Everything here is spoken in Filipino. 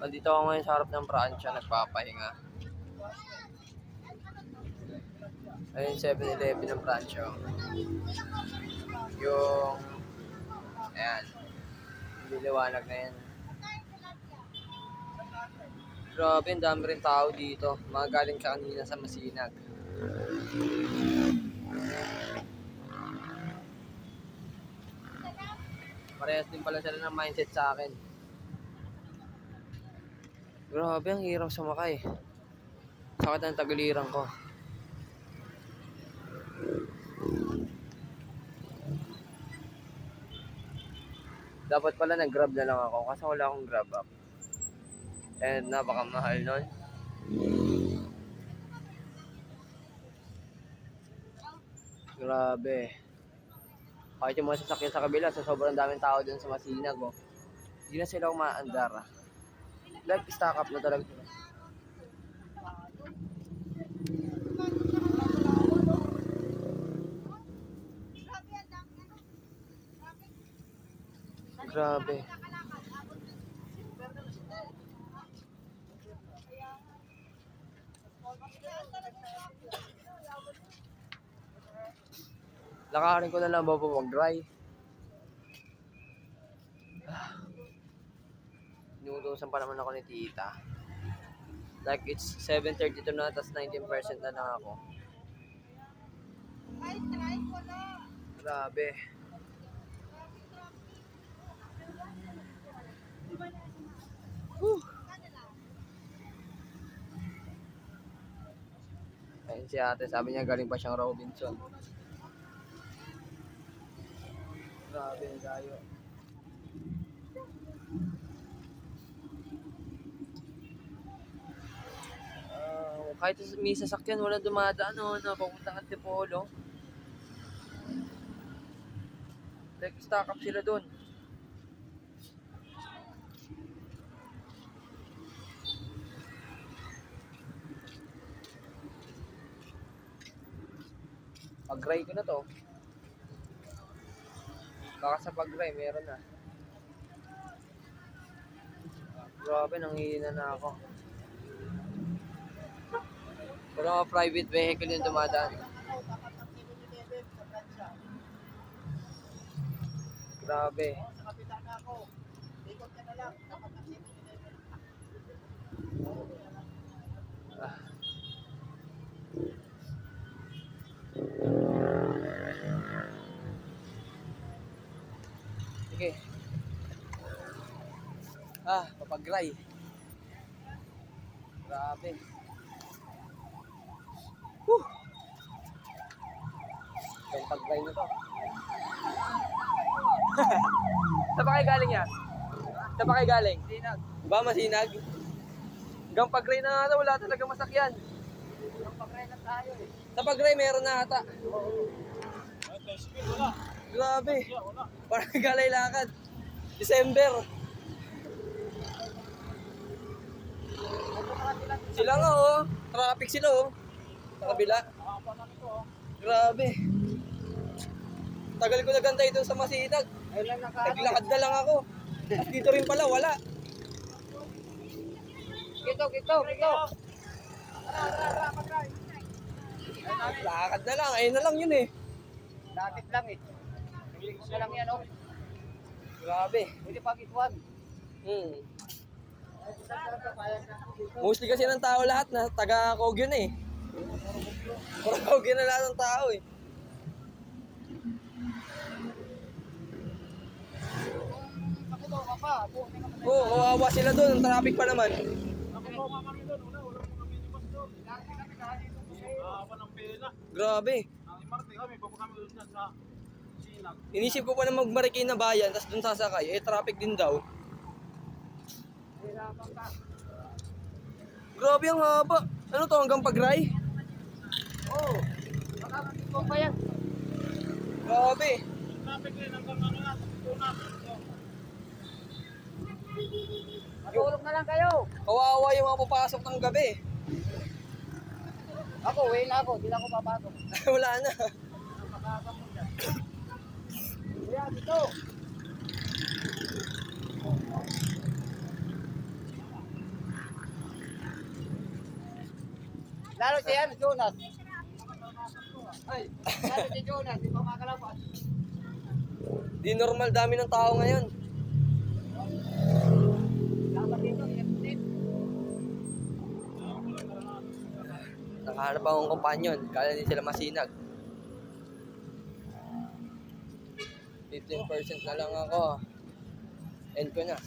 Nandito ako ngayon sa harap ng pransya, nagpapahinga. Ayun, 7-Eleven ng pransya. Yung, ayan, liliwanag na yan. Grabe, ang dami rin tao dito. Mga galing ka kanina sa Masinag. Parehas din pala sila ng mindset sa akin. Grabe, ang hirap sumakay. Sakit ng tagiliran ko. Dapat pala nag-grab na lang ako kasi wala akong grab app. And napakamahal nun. Grabe. Kahit yung mga sasakyan sa kabila, sa sobrang daming tao dun sa Masinag, oh. Hindi na sila umaandar. Like, stock up na talaga sila. Grabe. Lakarin ko na lang ba mag-dry? Inuutosan pa naman ako ni tita. Like, it's 7:32 na, tas 19% na lang ako. Grabe. Whew. Ayun si ate, sabi niya galing pa siyang Robinson. Grabe ang dayo. Kahit may sasakyan, walang dumadaan, papunta ng Antipolo. Like, stock up sila dun. Pag-dry ko na to. Baka sa pag-dry, meron na. Grabe, nanghihina na ako. Pero mga private vehicle yung dumadaan. Grabe. Ah. Sige. Papag-dry. Grabe. Yung pag-dry na to. Saan pa kayo galing yan? Saan pa kayo galing? Masinag. Ba, Masinag? Hanggang pag-dry na nga, wala talaga masakyan. Hanggang pag-dry na tayo eh. Sa pag-dry meron na ata. Wala. Grabe. Parang galay lakad. December. Sila nga oh. Traffic sila oh. Sa kabila. Grabe. Tagal ko nagantay doon sa Masinag. Naglakad na lang ako. At dito rin pala, wala. Kito. Lakad na lang. Ayun na lang yun eh. Lapit lang eh. Isa lang yan oh. Grabe. Pwede pag-ikuan. Mostly kasi ng tao lahat na taga-Kogyo na eh. Puro Kogyo na lahat ng tao eh. Oo, kawawa sila doon. Ang traffic pa naman. Grabe. Inisip ko pa na mag-Marikina bayan, tapos doon sasakay. Eh, traffic din daw. Grabe ang haba. Ano to, hanggang pag-dry? Oo. Makakakitong pa yan. Grabe. Matulog na lang kayo. Kawawa yung mga papasok ng gabi. Ako, uwi na ako. Hindi na ako papasok. Wala na. Kuya, dito. Lalo si ano, Jonas. Ay, lalo si Jonas, di pa makalapas. Di normal dami ng tao ngayon. Dapat dito, i-update. Nakahanap akong kompanyon. Kala din sila masinag. 15% na lang ako. End ko na.